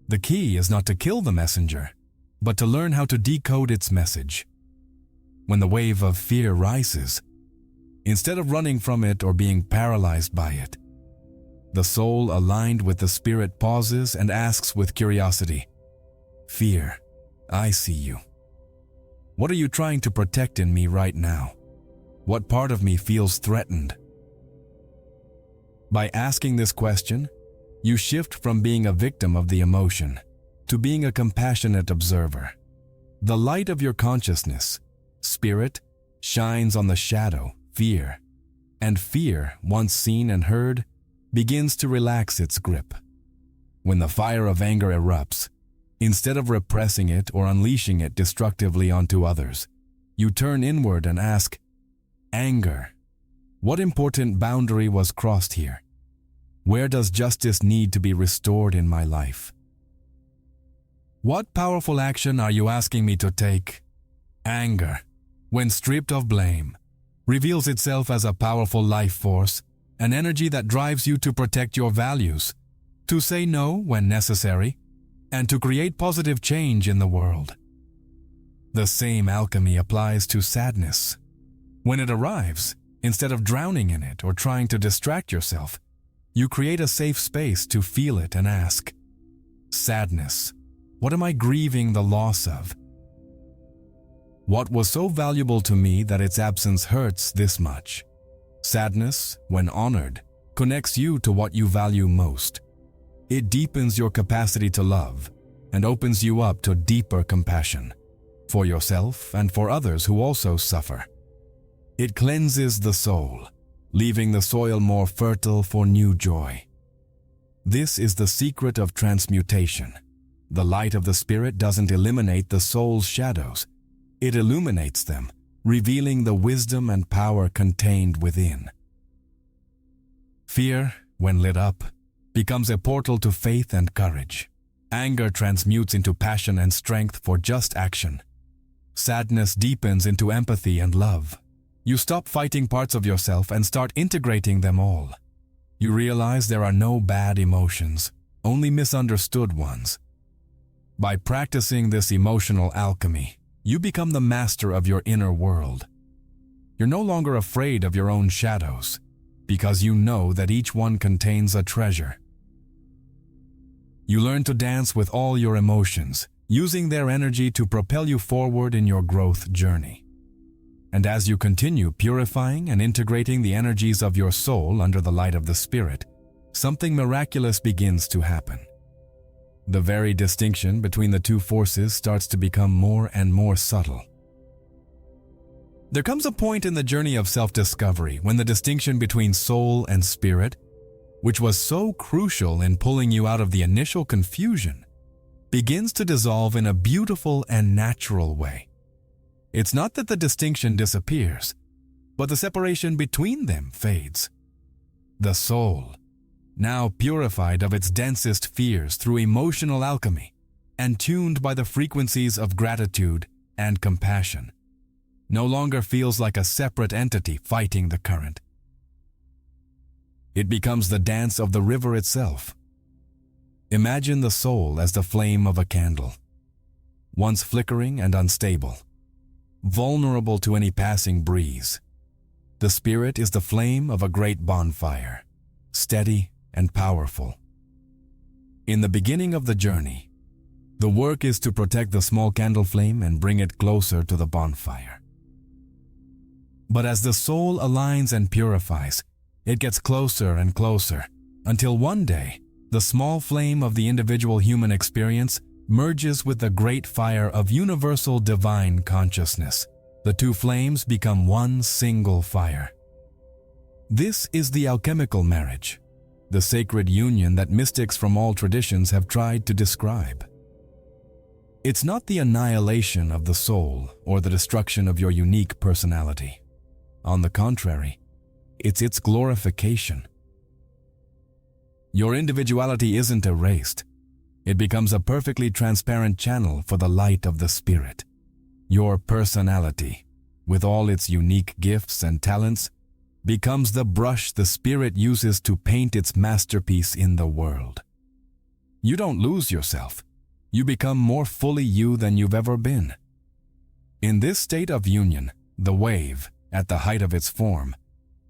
The key is not to kill the messenger, but to learn how to decode its message. When the wave of fear rises, instead of running from it or being paralyzed by it, the soul aligned with the spirit pauses and asks with curiosity, "Fear, I see you. What are you trying to protect in me right now? What part of me feels threatened?" By asking this question, you shift from being a victim of the emotion to being a compassionate observer. The light of your consciousness, spirit, shines on the shadow, fear, and fear, once seen and heard, begins to relax its grip. When the fire of anger erupts, instead of repressing it or unleashing it destructively onto others, you turn inward and ask, "Anger, what important boundary was crossed here? Where does justice need to be restored in my life? What powerful action are you asking me to take?" Anger, when stripped of blame, reveals itself as a powerful life force, an energy that drives you to protect your values, to say no when necessary, and to create positive change in the world. The same alchemy applies to sadness. When it arrives, instead of drowning in it or trying to distract yourself, you create a safe space to feel it and ask, sadness, what am I grieving the loss of? What was so valuable to me that its absence hurts this much? Sadness, when honored, connects you to what you value most. It deepens your capacity to love and opens you up to deeper compassion for yourself and for others who also suffer. It cleanses the soul, leaving the soil more fertile for new joy. This is the secret of transmutation. The light of the Spirit doesn't eliminate the soul's shadows. It illuminates them, revealing the wisdom and power contained within. Fear, when lit up, becomes a portal to faith and courage. Anger transmutes into passion and strength for just action. Sadness deepens into empathy and love. You stop fighting parts of yourself and start integrating them all. You realize there are no bad emotions, only misunderstood ones. By practicing this emotional alchemy, you become the master of your inner world. You're no longer afraid of your own shadows, because you know that each one contains a treasure. You learn to dance with all your emotions, using their energy to propel you forward in your growth journey. And as you continue purifying and integrating the energies of your soul under the light of the Spirit, something miraculous begins to happen. The very distinction between the two forces starts to become more and more subtle. There comes a point in the journey of self-discovery when the distinction between soul and spirit, which was so crucial in pulling you out of the initial confusion, begins to dissolve in a beautiful and natural way. It's not that the distinction disappears, but the separation between them fades. The soul, now purified of its densest fears through emotional alchemy and tuned by the frequencies of gratitude and compassion, no longer feels like a separate entity fighting the current. It becomes the dance of the river itself. Imagine the soul as the flame of a candle, once flickering and unstable, vulnerable to any passing breeze. The spirit is the flame of a great bonfire, steady and powerful. In the beginning of the journey, the work is to protect the small candle flame and bring it closer to the bonfire. But as the soul aligns and purifies, it gets closer and closer, until one day, the small flame of the individual human experience merges with the great fire of universal divine consciousness. The two flames become one single fire. This is the alchemical marriage, the sacred union that mystics from all traditions have tried to describe. It's not the annihilation of the soul or the destruction of your unique personality. On the contrary, it's its glorification. Your individuality isn't erased. It becomes a perfectly transparent channel for the light of the Spirit. Your personality, with all its unique gifts and talents, becomes the brush the Spirit uses to paint its masterpiece in the world. You don't lose yourself. You become more fully you than you've ever been. In this state of union, the wave, at the height of its form,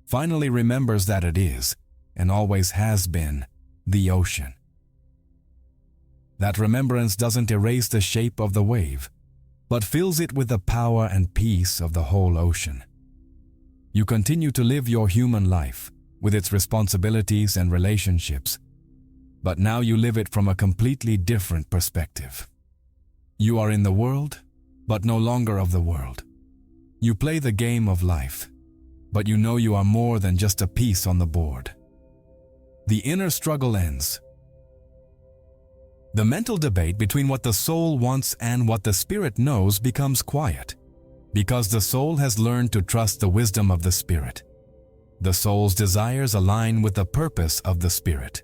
finally remembers that it is, and always has been, the ocean. That remembrance doesn't erase the shape of the wave, but fills it with the power and peace of the whole ocean. You continue to live your human life, with its responsibilities and relationships, but now you live it from a completely different perspective. You are in the world, but no longer of the world. You play the game of life, but you know you are more than just a piece on the board. The inner struggle ends. The mental debate between what the soul wants and what the spirit knows becomes quiet, because the soul has learned to trust the wisdom of the spirit. The soul's desires align with the purpose of the spirit.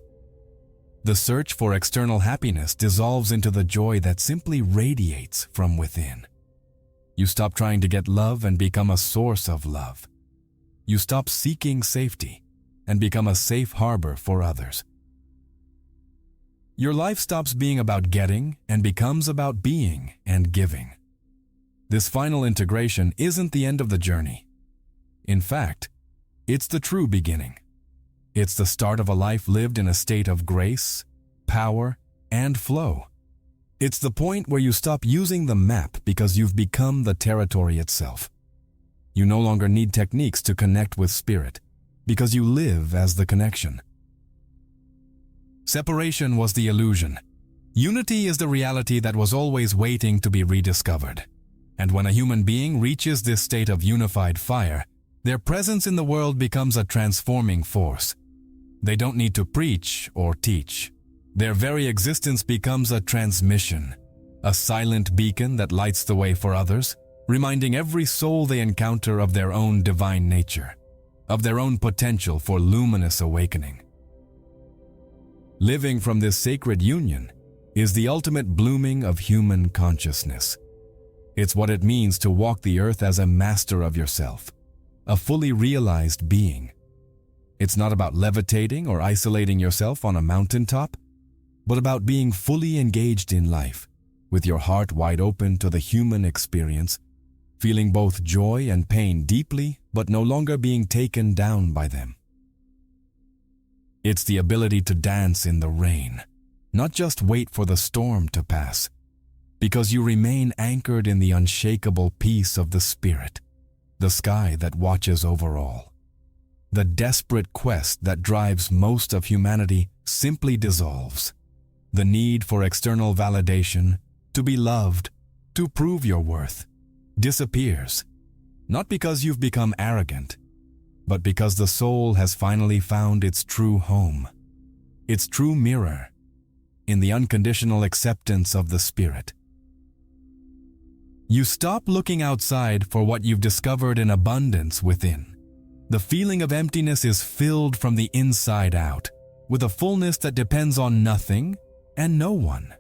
The search for external happiness dissolves into the joy that simply radiates from within. You stop trying to get love and become a source of love. You stop seeking safety and become a safe harbor for others. Your life stops being about getting and becomes about being and giving. This final integration isn't the end of the journey. In fact, it's the true beginning. It's the start of a life lived in a state of grace, power, and flow. It's the point where you stop using the map because you've become the territory itself. You no longer need techniques to connect with spirit, because you live as the connection. Separation was the illusion. Unity is the reality that was always waiting to be rediscovered. And when a human being reaches this state of unified fire, their presence in the world becomes a transforming force. They don't need to preach or teach. Their very existence becomes a transmission, a silent beacon that lights the way for others, reminding every soul they encounter of their own divine nature, of their own potential for luminous awakening. Living from this sacred union is the ultimate blooming of human consciousness. It's what it means to walk the earth as a master of yourself, a fully realized being. It's not about levitating or isolating yourself on a mountaintop, but about being fully engaged in life, with your heart wide open to the human experience, feeling both joy and pain deeply, but no longer being taken down by them. It's the ability to dance in the rain, not just wait for the storm to pass, because you remain anchored in the unshakable peace of the spirit, the sky that watches over all. The desperate quest that drives most of humanity simply dissolves. The need for external validation, to be loved, to prove your worth, disappears, not because you've become arrogant, but because the soul has finally found its true home, its true mirror, in the unconditional acceptance of the spirit. You stop looking outside for what you've discovered in abundance within. The feeling of emptiness is filled from the inside out, with a fullness that depends on nothing and no one.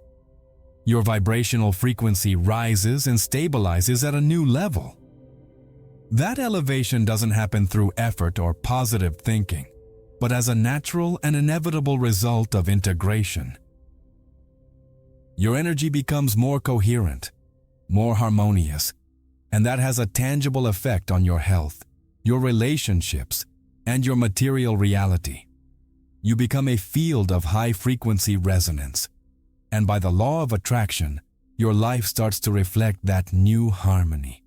Your vibrational frequency rises and stabilizes at a new level. That elevation doesn't happen through effort or positive thinking, but as a natural and inevitable result of integration. Your energy becomes more coherent, more harmonious, and that has a tangible effect on your health, your relationships, and your material reality. You become a field of high-frequency resonance, and by the law of attraction, your life starts to reflect that new harmony,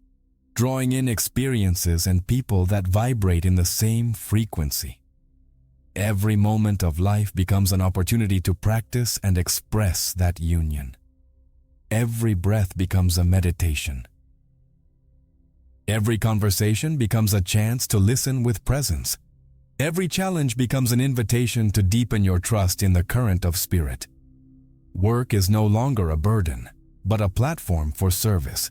drawing in experiences and people that vibrate in the same frequency. Every moment of life becomes an opportunity to practice and express that union. Every breath becomes a meditation. Every conversation becomes a chance to listen with presence. Every challenge becomes an invitation to deepen your trust in the current of spirit. Work is no longer a burden, but a platform for service.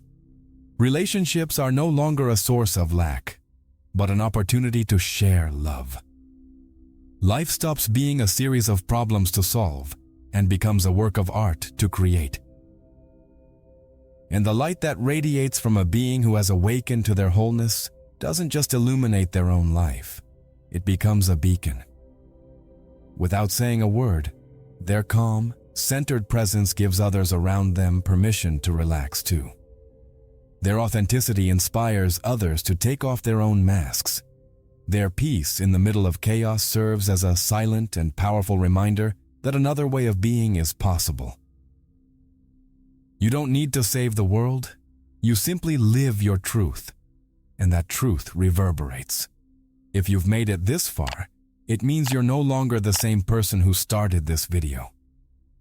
Relationships are no longer a source of lack, but an opportunity to share love. Life stops being a series of problems to solve and becomes a work of art to create. And the light that radiates from a being who has awakened to their wholeness doesn't just illuminate their own life, it becomes a beacon. Without saying a word, their calm, centered presence gives others around them permission to relax too. Their authenticity inspires others to take off their own masks. Their peace in the middle of chaos serves as a silent and powerful reminder that another way of being is possible. You don't need to save the world, you simply live your truth, and that truth reverberates. If you've made it this far, it means you're no longer the same person who started this video.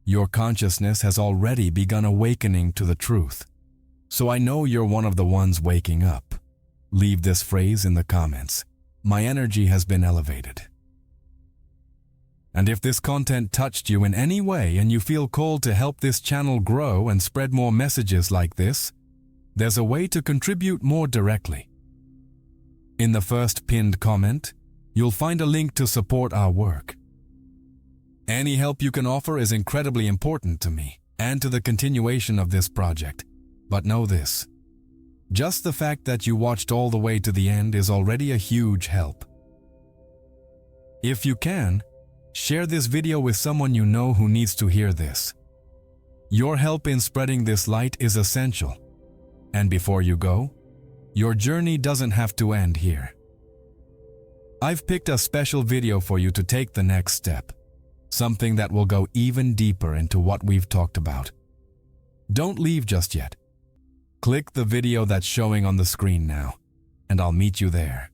Your consciousness has already begun awakening to the truth. So I know you're one of the ones waking up. Leave this phrase in the comments. My energy has been elevated. And if this content touched you in any way and you feel called to help this channel grow and spread more messages like this, there's a way to contribute more directly. In the first pinned comment, you'll find a link to support our work. Any help you can offer is incredibly important to me and to the continuation of this project. But know this, just the fact that you watched all the way to the end is already a huge help. If you can, share this video with someone you know who needs to hear this. Your help in spreading this light is essential. And before you go, your journey doesn't have to end here. I've picked a special video for you to take the next step, something that will go even deeper into what we've talked about. Don't leave just yet. Click the video that's showing on the screen now, and I'll meet you there.